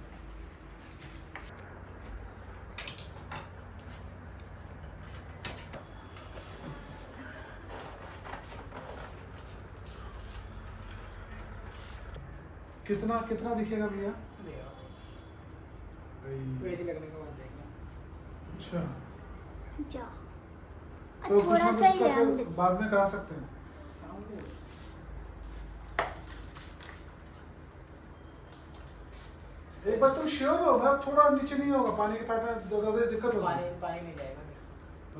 S1: कितना कितना दिखेगा भैया?
S3: वैसे लगने के बाद देखना।
S1: अच्छा
S2: जा
S1: तो कुछ
S2: थोड़ा
S1: ना
S2: सा
S1: कुछ
S2: ही
S1: का
S2: है
S1: फिर बाद में करा सकते हैं। एक बार तुम श्योर हो ना, थोड़ा नीचे नहीं होगा पानी के पाइप में ज्यादा दिक्कत होगी?
S3: पानी नहीं जाएगा।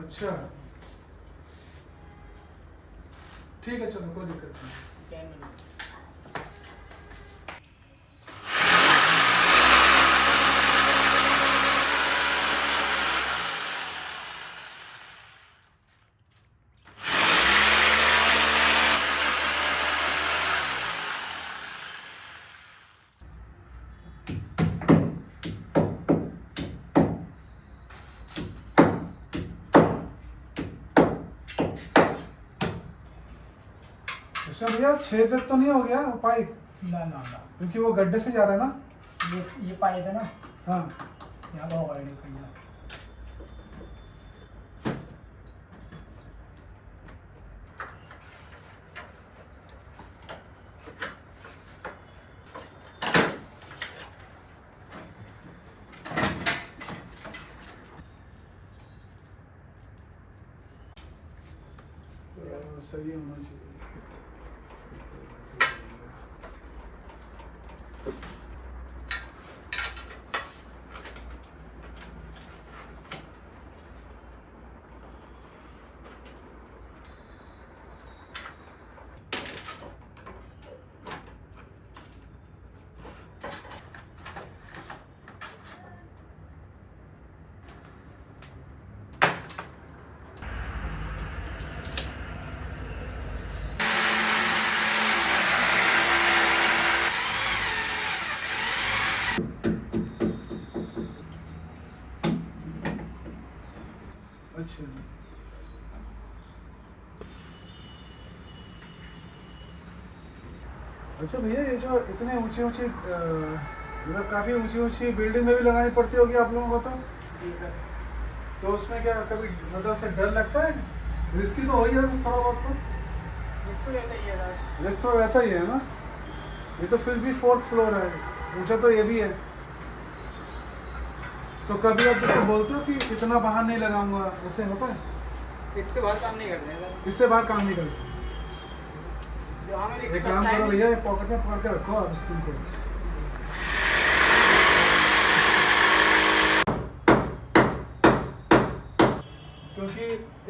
S1: अच्छा ठीक है चलो कोई दिक्कत नहीं।
S3: 10 मिनट।
S1: अच्छा भैया छेद तो नहीं हो गया वो पाइप?
S3: ना ना ना,
S1: क्योंकि वो गड्ढे से जा रहा है ना।
S3: ये पाइप है ना,
S1: हाँ
S3: यहाँ का होगा नहीं भैया।
S1: सही होना चाहिए। अच्छा अच्छा भैया ये जो इतने ऊंची ऊंची मतलब काफ़ी ऊंची ऊंची बिल्डिंग में भी लगानी पड़ती होगी आप लोगों को तो उसमें क्या कभी मतलब से डर लगता है? रिस्की तो हो ही है थोड़ा बहुत तो। रिस्क तो रहता ही है ना। ये तो फिर भी 4th फ्लोर है, ऊंचा तो ये भी है। तो कभी आप जैसे बोलते हो कि इतना बाहर नहीं लगाऊंगा, ऐसे होता है?
S3: इससे बाहर काम नहीं करते हैं।
S1: इससे बाहर काम नहीं करते। एक काम करो भैया, पॉकेट में पकड़ के रखो आप स्क्रीन को। क्योंकि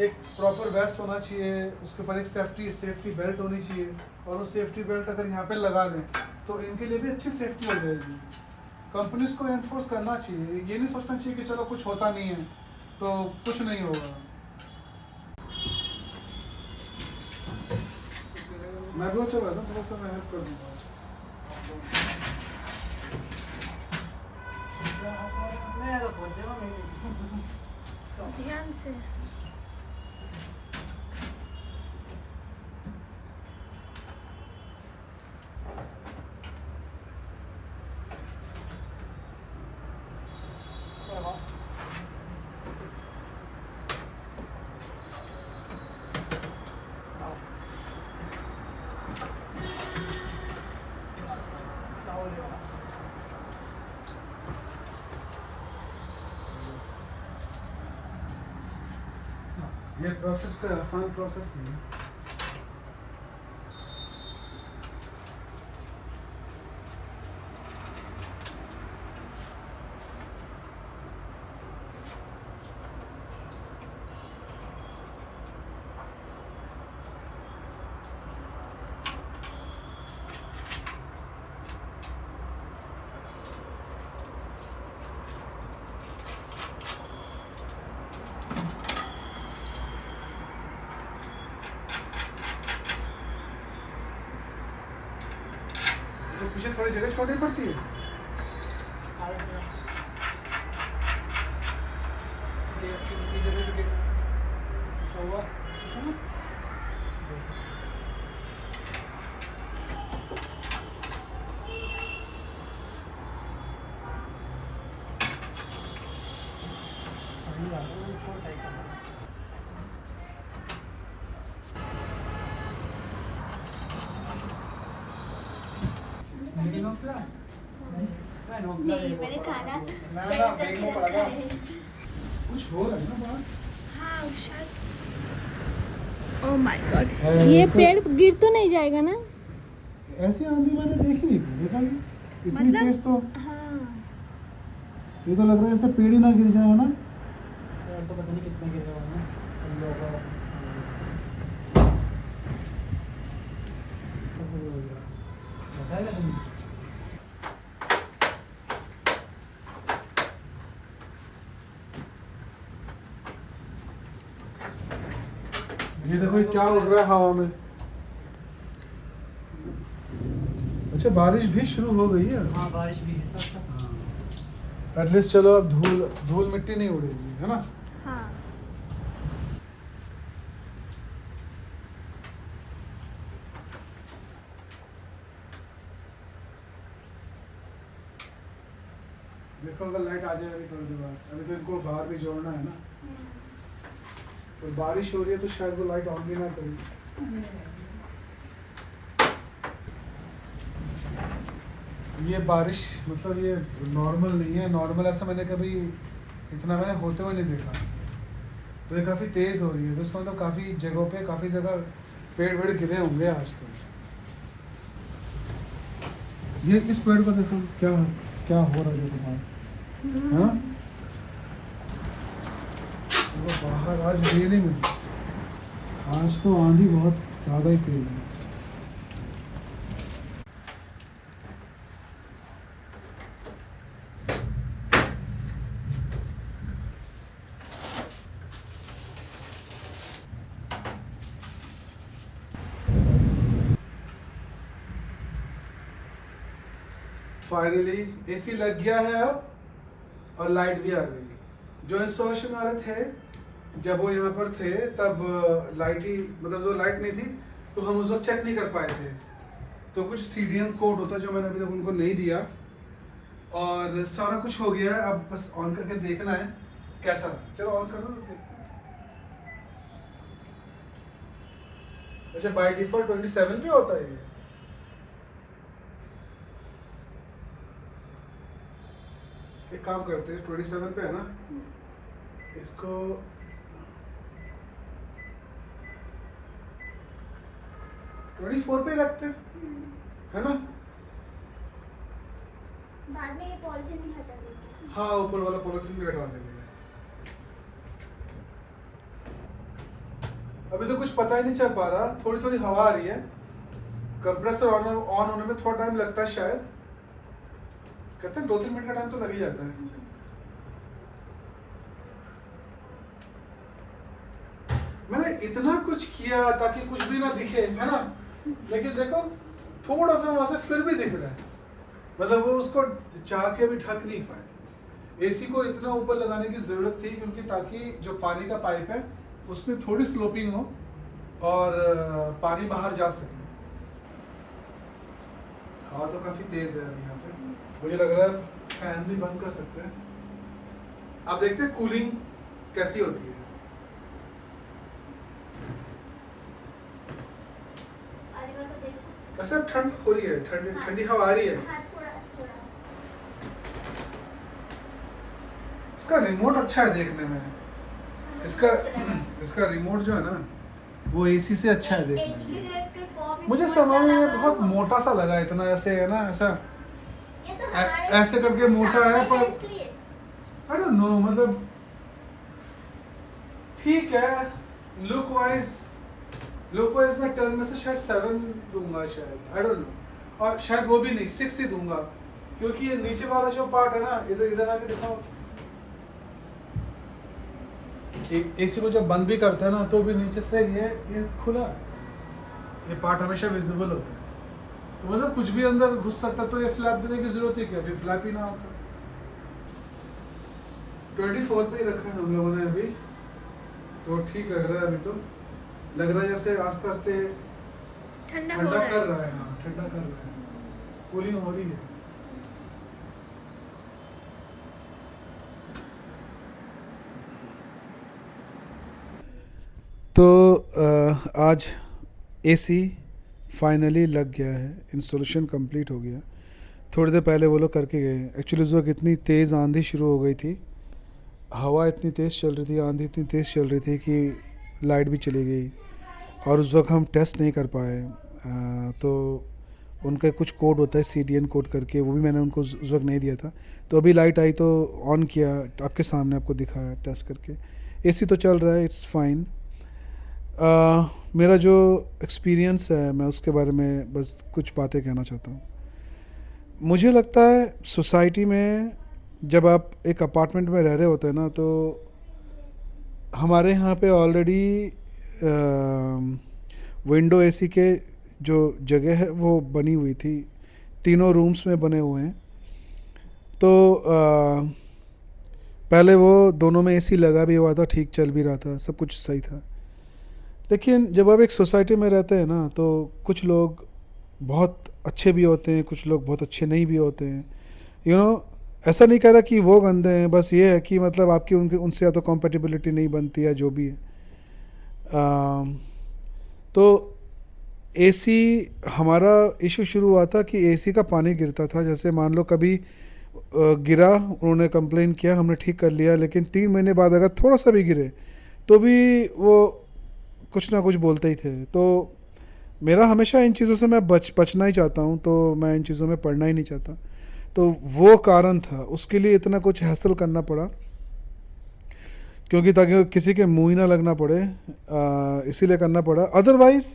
S1: एक प्रॉपर वेस्ट होना चाहिए, उसके ऊपर एक सेफ्टी बेल्ट होनी चाहिए, और वो सेफ्टी बेल्ट अगर यहाँ पे लगा दें तो इनके लिए भी अच्छी सेफ्टी हो जाएगी। कंपनीज को एनफोर्स करना चाहिए, ये नहीं सोचना चाहिए कि चलो कुछ होता नहीं है तो कुछ नहीं होगा। मैं भी चल रहा था, थोड़ा सा मैं हेल्प कर दूँगा।
S2: ध्यान से।
S1: ये प्रोसेस कोई आसान प्रोसेस नहीं है। तो पीछे थोड़ी जगह छोड़नी पड़ती है।
S3: गैस की वजह से भी हुआ
S2: नहीं मैंने खाना
S3: ना,
S2: तैयार करके
S3: बैग में
S2: रखा
S3: पड़ा
S2: है।
S1: कुछ हो रहा है ना बाहर।
S2: हाँ शायद। ओह माय गॉड,
S1: है,
S2: ये
S1: तो-
S2: पेड़ गिर तो नहीं जाएगा ना?
S1: ऐसी आंधी मैंने देखी नहीं थी, देखा नहीं? इतनी
S2: मतलब-
S1: तेज तो
S2: हाँ
S1: ये तो लग रहा है जैसे पेड़ ही ना गिर जाए, है ना?
S3: तो पता नहीं कितने गिर रहे हैं बताएगा तुम
S1: ये देखो ये क्या उड़ रहा है हवा में। अच्छा बारिश भी शुरू हो गई है।
S3: हाँ बारिश भी है साथ
S1: एटलीस्ट चलो अब धूल धूल मिट्टी नहीं उड़ेगी, है ना?
S2: हाँ।
S1: देखो अगर लाइट आ जाएगी थोड़ी देर बाद। अभी तो इनको बाहर भी जोड़ना है ना, तो बारिश हो रही है तो शायद वो लाइट ऑन भी ना करेगी। ये बारिश मतलब ये नॉर्मल नहीं है। नॉर्मल ऐसा मैंने कभी इतना मैंने होते हुए नहीं देखा। तो ये काफ़ी तेज़ हो रही है, तो इसका मतलब काफ़ी जगहों पे काफ़ी जगह पेड़ वेड़ गिरे होंगे आज तो। ये इस पेड़ को देखो क्या क्या हो रहा है तुम्हारा, हाँ? वो बाहर आज रियली में आज तो आंधी बहुत ज़्यादा ही तेज है। फाइनली एसी लग गया है अब और लाइट भी आ गई। जो इंस्टॉलेशन वाले थे जब वो यहाँ पर थे तब लाइट ही मतलब जो लाइट नहीं थी तो हम उस वक्त चेक नहीं कर पाए थे। तो कुछ CDM कोड होता जो मैंने अभी तक उनको नहीं दिया और सारा कुछ हो गया है। अब बस ऑन करके देखना है कैसा है। चलो ऑन करो देखते हैं। अच्छा बाय डिफॉल्ट 27 पे होता है ये। एक काम करते हैं 27 पे है ना, इसको ट्वेंटी 24 पे ही रखते हैं, है ना?
S2: बाद में ये पॉलिथीन भी हटा देंगे।
S1: हाँ ऊपर वाला पॉलिथीन भी हटा देंगे। अभी तो कुछ पता ही नहीं चल पा रहा। थोड़ी थोड़ी हवा आ रही है। कंप्रेसर ऑन होने में थोड़ा टाइम लगता है शायद। कहते हैं 2-3 मिनट का टाइम तो लग ही जाता है। मैंने इतना कुछ किया ताकि कुछ भी ना दिखे, है ना? लेकिन देखो थोड़ा सा वहां से फिर भी दिख रहा है। मतलब वो उसको चाह के भी ढक नहीं पाए। एसी को इतना ऊपर लगाने की जरूरत थी क्योंकि ताकि जो पानी का पाइप है उसमें थोड़ी स्लोपिंग हो और पानी बाहर जा सके। हवा तो काफी तेज है अभी यहाँ पे। मुझे लग रहा है फैन भी बंद कर सकते हैं। अब देखते हैं कूलिंग कैसी होती है। वैसे अब ठंड हो रही है, ठंडी हवा आ रही है।
S2: हाँ, थोड़ा थोड़ा।
S1: इसका रिमोट अच्छा है देखने में। इसका इसका रिमोट जो है ना वो एसी से अच्छा है देखने में। मुझे समझ में ये बहुत मोटा सा लगा, इतना ऐसे है ना, ऐसा
S2: ये तो
S1: ऐसे करके मोटा है, पर
S2: इसलिए
S1: आई डोंट नो, मतलब ठीक है। लुक वाइज मैं 10 में से शायद 7 दूंगा शायद, आई डोंट नो, और शायद वो भी नहीं 6 ही दूंगा, क्योंकि ये नीचे वाला जो पार्ट है ना, इधर आके दिखाओ, एसी को जब बंद भी करता है ना तो भी नीचे से ये खुला है, ये पार्ट हमेशा विजिबल होता है, तो मतलब कुछ भी अंदर घुस सकता, तो ये फ्लैप देने की जरूरत ही क्या, फिर फ्लैप ही ना होता। 24 पे ही रखा है हम लोगों ने अभी, तो ठीक लग रहा है। अभी तो लग रहा है जैसे आस्ते आस्ते
S2: ठंडा हो
S1: ठंडा
S2: रहा
S1: कर
S2: है।
S1: रहा है, हाँ ठंडा कर रहा है, कूलिंग हो रही है। तो आज एसी फाइनली लग गया है, इंस्टॉलेशन कंप्लीट हो गया। थोड़ी देर पहले वो लोग करके गए। एक्चुअली उस वक्त इतनी तेज़ आंधी शुरू हो गई थी, हवा इतनी तेज़ चल रही थी, आंधी इतनी तेज़ चल रही थी कि लाइट भी चली गई, और उस वक्त हम टेस्ट नहीं कर पाए। तो उनका कुछ कोड होता है CDN कोड करके, वो भी मैंने उनको उस वक्त नहीं दिया था। तो अभी लाइट आई तो ऑन किया, आपके सामने आपको दिखाया टेस्ट करके। एसी तो चल रहा है, इट्स फाइन। मेरा जो एक्सपीरियंस है मैं उसके बारे में बस कुछ बातें कहना चाहता हूँ। मुझे लगता है सोसाइटी में जब आप एक अपार्टमेंट में रह रहे होते हैं ना, तो हमारे यहाँ पे ऑलरेडी विंडो एसी के जो जगह है वो बनी हुई थी, तीनों रूम्स में बने हुए हैं। तो पहले वो दोनों में एसी लगा भी हुआ था, ठीक चल भी रहा था, सब कुछ सही था। लेकिन जब आप एक सोसाइटी में रहते हैं ना, तो कुछ लोग बहुत अच्छे भी होते हैं, कुछ लोग बहुत अच्छे नहीं भी होते हैं, यू नो। ऐसा नहीं कह रहा कि वो गंदे हैं, बस ये है कि मतलब आपकी उनसे या तो कॉम्पेटिबिलिटी नहीं बनती या जो भी है। तो एसी, हमारा इशू शुरू हुआ था कि एसी का पानी गिरता था। जैसे मान लो कभी गिरा, उन्होंने कंप्लेन किया, हमने ठीक कर लिया, लेकिन 3 महीने बाद अगर थोड़ा सा भी गिरे तो भी वो कुछ ना कुछ बोलते ही थे। तो मेरा हमेशा इन चीज़ों से मैं बचना ही चाहता हूँ, तो मैं इन चीज़ों में पढ़ना ही नहीं चाहता। तो वो कारण था, उसके लिए इतना कुछ हैसल करना पड़ा, क्योंकि ताकि किसी के मुँह ही ना लगना पड़े, इसीलिए करना पड़ा। अदरवाइज़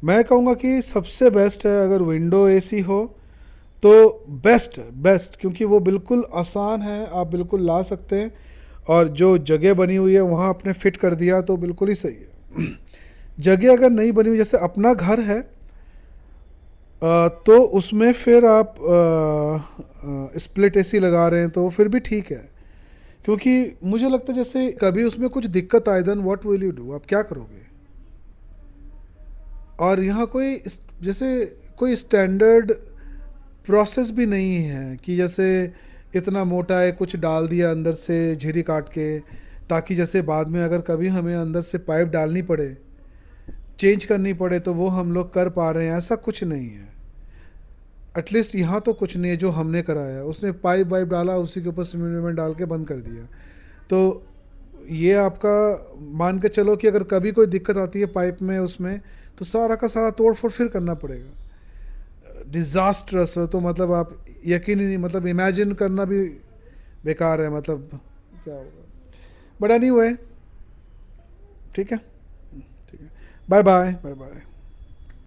S1: मैं कहूँगा कि सबसे बेस्ट है अगर विंडो एसी हो तो बेस्ट, क्योंकि वो बिल्कुल आसान है, आप बिल्कुल ला सकते हैं, और जो जगह बनी हुई है वहाँ आपने फिट कर दिया तो बिल्कुल ही सही है। जगह अगर नहीं बनी हुई, जैसे अपना घर है, तो उसमें फिर आप स्प्लिट एसी लगा रहे हैं तो फिर भी ठीक है, क्योंकि मुझे लगता है जैसे कभी उसमें कुछ दिक्कत आए, then what will you do, आप क्या करोगे। और यहाँ कोई स्टैंडर्ड प्रोसेस भी नहीं है कि जैसे इतना मोटा है, कुछ डाल दिया अंदर से झिरी काट के, ताकि जैसे बाद में अगर कभी हमें अंदर से पाइप डालनी पड़े, चेंज करनी पड़े, तो वो हम लोग कर पा रहे हैं। ऐसा कुछ नहीं है, एटलीस्ट यहाँ तो कुछ नहीं है जो हमने कराया। उसने पाइप वाइप डाला, उसी के ऊपर सीमेंट डाल के बंद कर दिया। तो ये आपका मान के चलो कि अगर कभी कोई दिक्कत आती है पाइप में, उसमें, तो सारा का सारा तोड़ फोड़ फिर करना पड़ेगा। डिज़ास्ट्रस हो, तो मतलब आप यकीन ही नहीं, मतलब इमेजिन करना भी बेकार है, मतलब क्या होगा। बट एनीवे, ठीक है, बाय बाय।